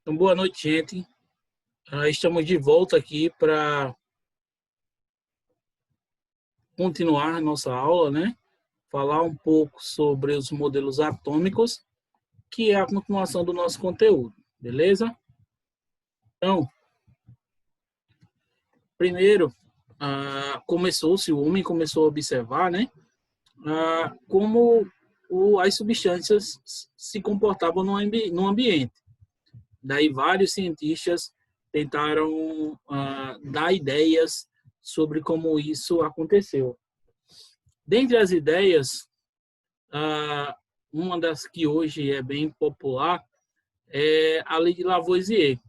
Então, boa noite, gente. Estamos de volta aqui para continuar a nossa aula, né? Falar um pouco sobre os modelos atômicos, que é a continuação do nosso conteúdo, beleza? Então, primeiro, o homem começou a observar, né? Como as substâncias se comportavam no ambiente. Daí, vários cientistas tentaram dar ideias sobre como isso aconteceu. Dentre as ideias, uma das que hoje é bem popular é a lei de Lavoisier.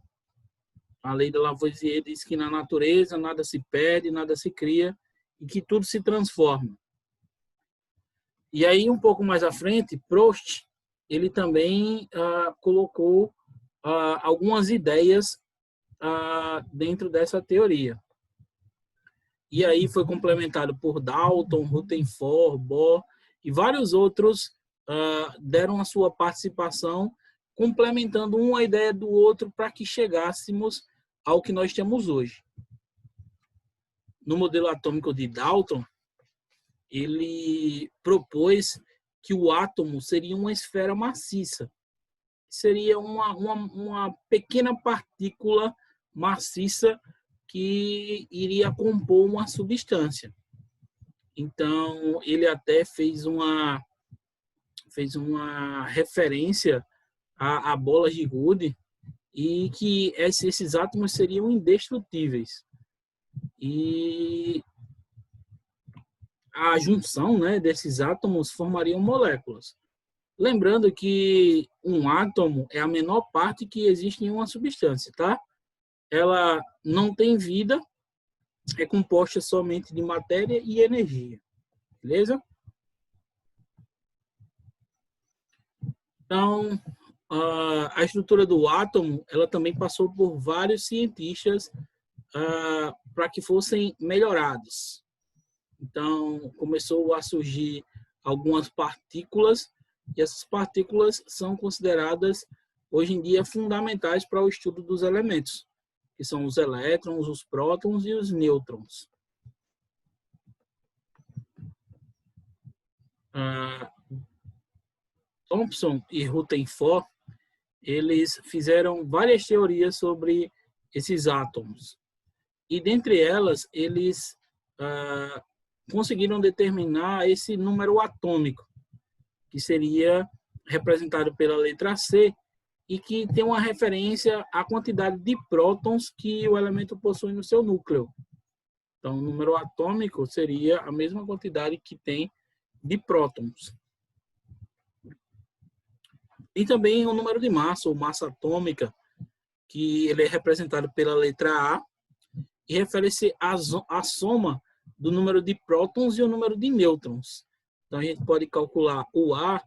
A lei de Lavoisier diz que na natureza nada se perde, nada se cria e que tudo se transforma. E aí, um pouco mais à frente, Proust, ele também colocou algumas ideias dentro dessa teoria. E aí foi complementado por Dalton, Rutherford, Bohr e vários outros deram a sua participação, complementando uma ideia do outro para que chegássemos ao que nós temos hoje. No modelo atômico de Dalton, ele propôs que o átomo seria uma esfera maciça, seria uma pequena partícula maciça que iria compor uma substância. Então, ele até fez uma referência a bolas de gude e que esses átomos seriam indestrutíveis. E a junção, né, desses átomos formariam moléculas. Lembrando que um átomo é a menor parte que existe em uma substância, tá? Ela não tem vida, é composta somente de matéria e energia. Beleza? Então, a estrutura do átomo, ela também passou por vários cientistas para que fossem melhorados. Então, começou a surgir algumas partículas, e essas partículas são consideradas, hoje em dia, fundamentais para o estudo dos elementos, que são os elétrons, os prótons e os nêutrons. Thomson e Rutherford, eles fizeram várias teorias sobre esses átomos. E, dentre elas, eles conseguiram determinar esse número atômico, que seria representado pela letra C, e que tem uma referência à quantidade de prótons que o elemento possui no seu núcleo. Então, o número atômico seria a mesma quantidade que tem de prótons. E também o número de massa, ou massa atômica, que ele é representado pela letra A, e refere-se à soma do número de prótons e o número de nêutrons. Então, a gente pode calcular o A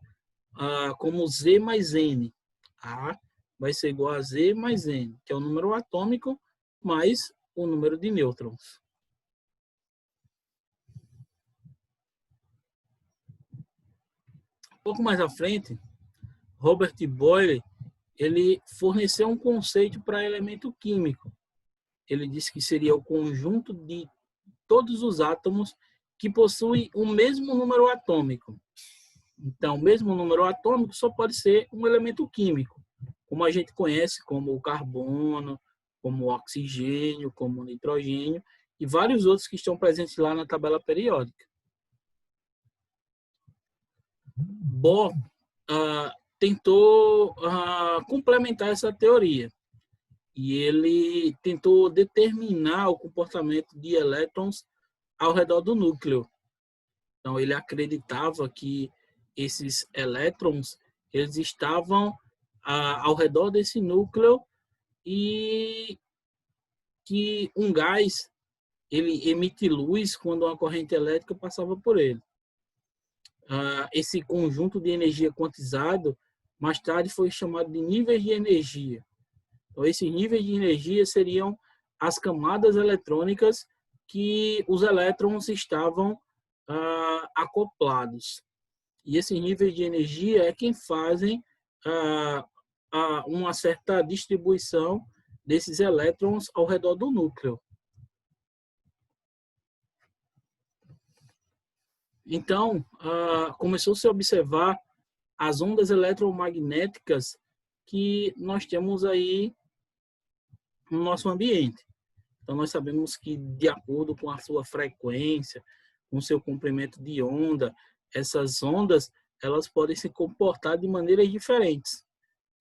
como Z mais N. A vai ser igual a Z mais N, que é o número atômico mais o número de nêutrons. Um pouco mais à frente, Robert Boyle, ele forneceu um conceito para elemento químico. Ele disse que seria o conjunto de todos os átomos que possuem o mesmo número atômico. Então, o mesmo número atômico só pode ser um elemento químico, como a gente conhece, como o carbono, como o oxigênio, como o nitrogênio e vários outros que estão presentes lá na tabela periódica. Bohr tentou complementar essa teoria e ele tentou determinar o comportamento de elétrons ao redor do núcleo. Então, ele acreditava que esses elétrons eles estavam ao redor desse núcleo e que um gás ele emite luz quando uma corrente elétrica passava por ele. Esse conjunto de energia quantizado mais tarde foi chamado de níveis de energia. Então, esses níveis de energia seriam as camadas eletrônicas que os elétrons estavam acoplados. E esses níveis de energia é quem fazem uma certa distribuição desses elétrons ao redor do núcleo. Então, começou-se a observar as ondas eletromagnéticas que nós temos aí no nosso ambiente. Então, nós sabemos que, de acordo com a sua frequência, com o seu comprimento de onda, essas ondas elas podem se comportar de maneiras diferentes.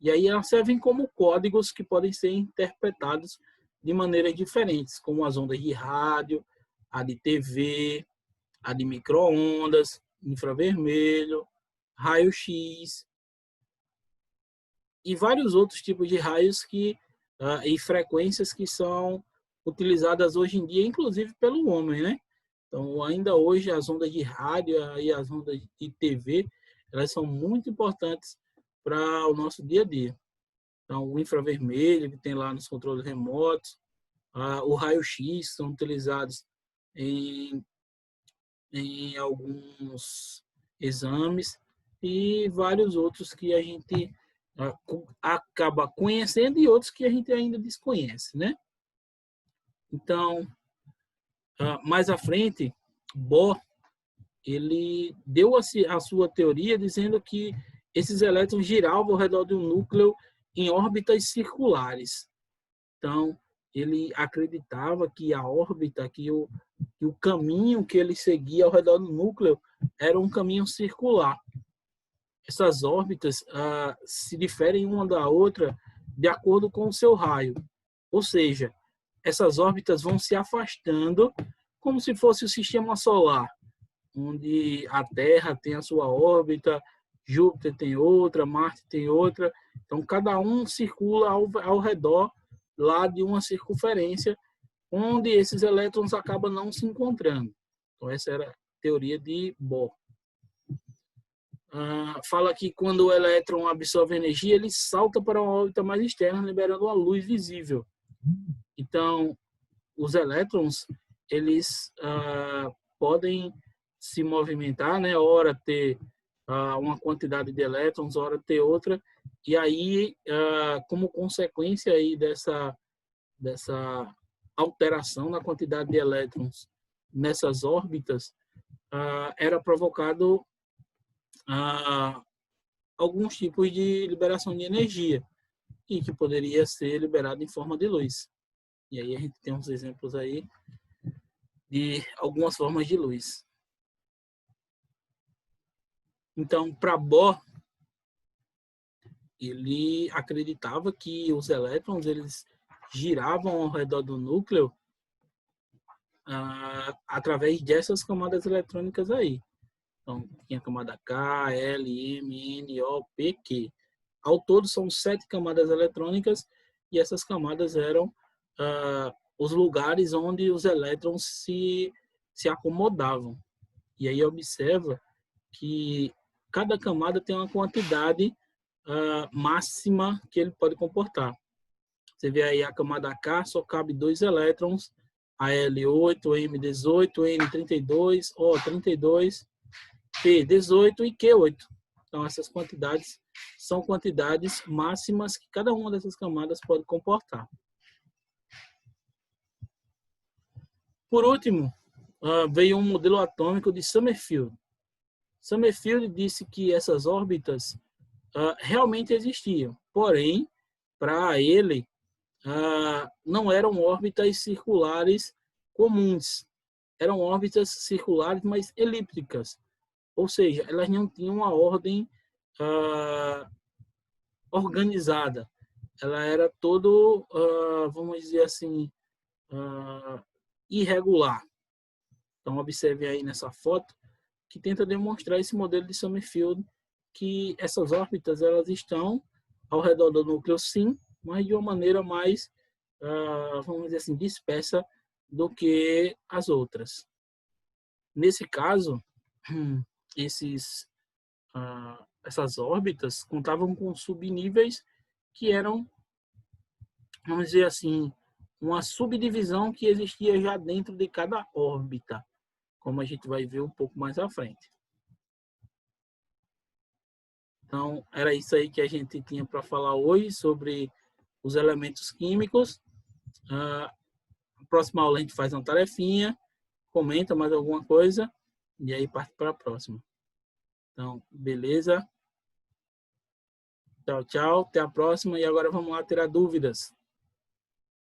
E aí elas servem como códigos que podem ser interpretados de maneiras diferentes, como as ondas de rádio, a de TV, a de micro-ondas, infravermelho, raio-x e vários outros tipos de raios e frequências que são utilizadas hoje em dia, inclusive pelo homem, né? Então, ainda hoje, as ondas de rádio e as ondas de TV, elas são muito importantes para o nosso dia a dia. Então, o infravermelho, que tem lá nos controles remotos, o raio-x, são utilizados em alguns exames, e vários outros que a gente acaba conhecendo e outros que a gente ainda desconhece, né? Então, mais à frente, Bohr, ele deu a sua teoria dizendo que esses elétrons giravam ao redor de um núcleo em órbitas circulares. Então, ele acreditava que a órbita, que o caminho que ele seguia ao redor do núcleo era um caminho circular. Essas órbitas se diferem uma da outra de acordo com o seu raio. Ou seja, essas órbitas vão se afastando como se fosse o sistema solar, onde a Terra tem a sua órbita, Júpiter tem outra, Marte tem outra. Então, cada um circula ao redor lá de uma circunferência, onde esses elétrons acabam não se encontrando. Então, essa era a teoria de Bohr. Fala que quando o elétron absorve energia, ele salta para uma órbita mais externa, liberando uma luz visível. Então, os elétrons, eles podem se movimentar, né? Ora ter uma quantidade de elétrons, ora ter outra, e aí, como consequência aí dessa alteração na quantidade de elétrons nessas órbitas, era provocado alguns tipos de liberação de energia, e que poderia ser liberado em forma de luz. E aí a gente tem uns exemplos aí de algumas formas de luz. Então, para Bohr, ele acreditava que os elétrons eles giravam ao redor do núcleo através dessas camadas eletrônicas aí. Então, tinha a camada K, L, M, N, O, P, Q. Ao todo, são 7 camadas eletrônicas, e essas camadas eram os lugares onde os elétrons se acomodavam. E aí observa que cada camada tem uma quantidade máxima que ele pode comportar. Você vê aí a camada K só cabe 2 elétrons, a L8, M18, N32, O32, P18 e Q8. Então essas quantidades são quantidades máximas que cada uma dessas camadas pode comportar. Por último, veio um modelo atômico de Summerfield. Summerfield disse que essas órbitas realmente existiam, porém, para ele, não eram órbitas circulares comuns, eram órbitas circulares, mas elípticas, ou seja, elas não tinham uma ordem organizada, ela era todo, vamos dizer assim, irregular. Então, observe aí nessa foto, que tenta demonstrar esse modelo de Summerfield, que essas órbitas elas estão ao redor do núcleo, sim, mas de uma maneira mais, vamos dizer assim, dispersa do que as outras. Nesse caso, essas órbitas contavam com subníveis que eram, vamos dizer assim, uma subdivisão que existia já dentro de cada órbita, como a gente vai ver um pouco mais à frente. Então, era isso aí que a gente tinha para falar hoje sobre os elementos químicos. Na próxima aula a gente faz uma tarefinha, comenta mais alguma coisa e aí parte para a próxima. Então, beleza? Tchau, tchau. Até a próxima. E agora vamos lá tirar dúvidas.